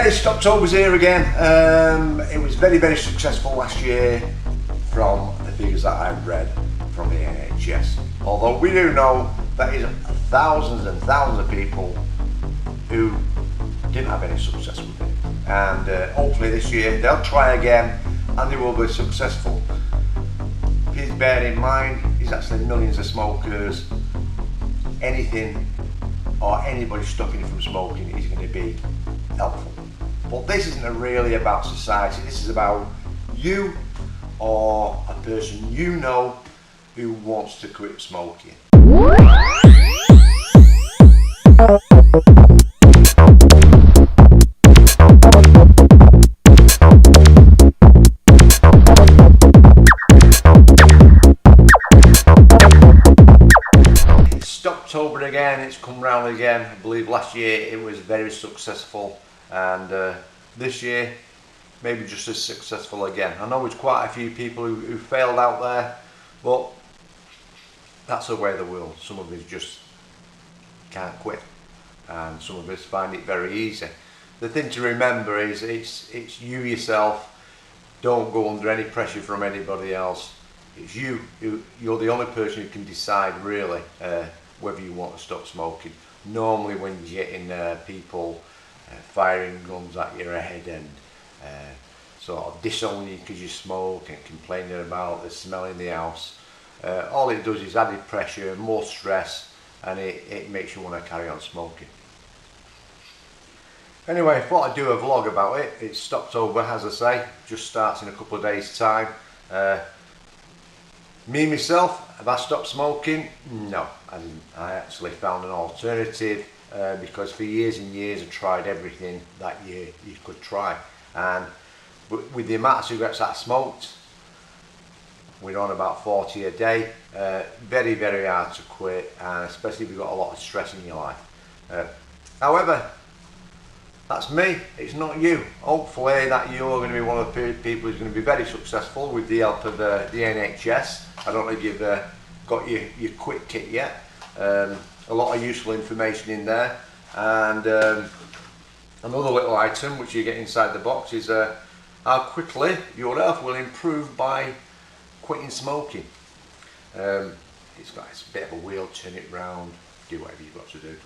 guys, STOPTOBER's here again. It was very successful last year from the figures that I've read from the NHS. Although we do know that is thousands and thousands of people who didn't have any success with it. And hopefully this year they'll try again and they will be successful. Please bear in mind, there's actually millions of smokers. Anything or anybody stopping you from smoking is going to be helpful. But this isn't really about society, this is about you or a person you know who wants to quit smoking. It's STOPTOBER again, it's come round again. I believe last year it was very successful, and this year maybe just as successful again. I know there's quite a few people who failed out there, but that's the way of the world. Some of us just can't quit, and some of us find it very easy. The thing to remember is it's you yourself. Don't go under any pressure from anybody else. It's you. You're the only person who can decide really whether you want to stop smoking. Normally when you're getting people firing guns at your head and sort of disowning you because you smoke and complaining about the smell in the house, all it does is added pressure, more stress, and it makes you want to carry on smoking. Anyway, I thought I'd do a vlog about it. It's STOPTOBER, as I say, just starts in a couple of days time. Me myself, have I stopped smoking? No, I didn't. I actually found an alternative because for years and years I tried everything that you could try, and with the amount of cigarettes that I smoked, we're on about 40 a day. Very hard to quit, and especially if you've got a lot of stress in your life. However, that's me, it's not you. Hopefully that you're going to be one of the people who's going to be very successful with the help of the NHS. I don't know if you've got your quit kit yet. A lot of useful information in there, and another little item which you get inside the box is how quickly your health will improve by quitting smoking. It's got a bit of a wheel, turn it round, do whatever you've got to do.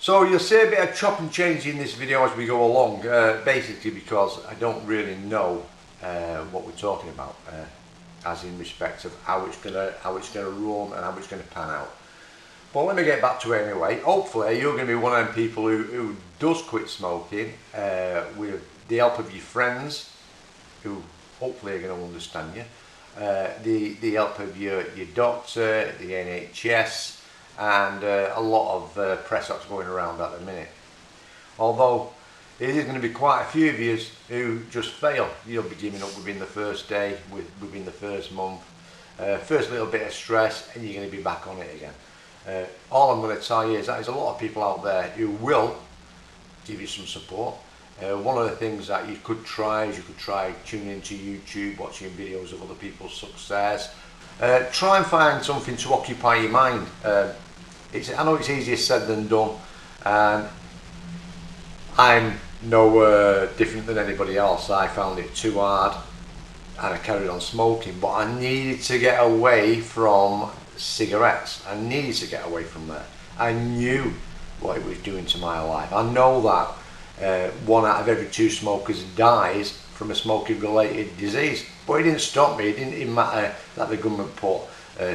So you'll see a bit of chop and change in this video as we go along, basically because I don't really know what we're talking about, as in respect of how it's gonna run and how it's gonna pan out. But let me get back to it anyway. Hopefully you're going to be one of them people who does quit smoking with the help of your friends, who hopefully are going to understand you, the help of your doctor, the NHS, and a lot of press ups going around at the minute. Although it is going to be quite a few of you who just fail. You'll be giving up within the first day, within the first month, first little bit of stress, and you're going to be back on it again. All I'm going to tell you is that there's a lot of people out there who will give you some support. One of the things that you could try is tuning into YouTube, watching videos of other people's success. Try and find something to occupy your mind. I know it's easier said than done, and I'm no different than anybody else. I found it too hard and I carried on smoking, but I needed to get away from cigarettes. I needed to get away from that. I knew what it was doing to my life. I know that 1 out of every 2 smokers dies from a smoking related disease, but it didn't stop me. It didn't even matter that the government put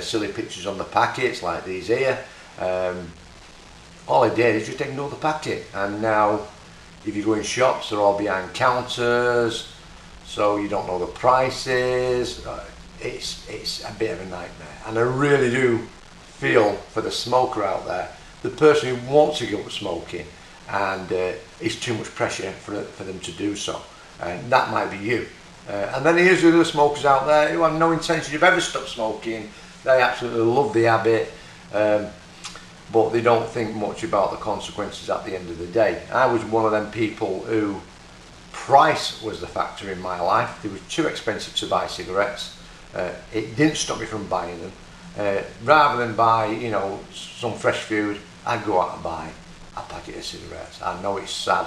silly pictures on the packets like these here. All I did is just ignore the packet, and now if you go in shops, they're all behind counters, so you don't know the prices. It's a bit of a nightmare, and I really do feel for the smoker out there, the person who wants to give up smoking, and it's too much pressure for them to do so, and that might be you. And then here's the other smokers out there who have no intention of ever stop smoking. They absolutely love the habit, but they don't think much about the consequences at the end of the day. I was one of them people who price was the factor in my life. It was too expensive to buy cigarettes. It didn't stop me from buying them. Rather than buy, you know, some fresh food, I'd go out and buy a packet of cigarettes. I know it's sad,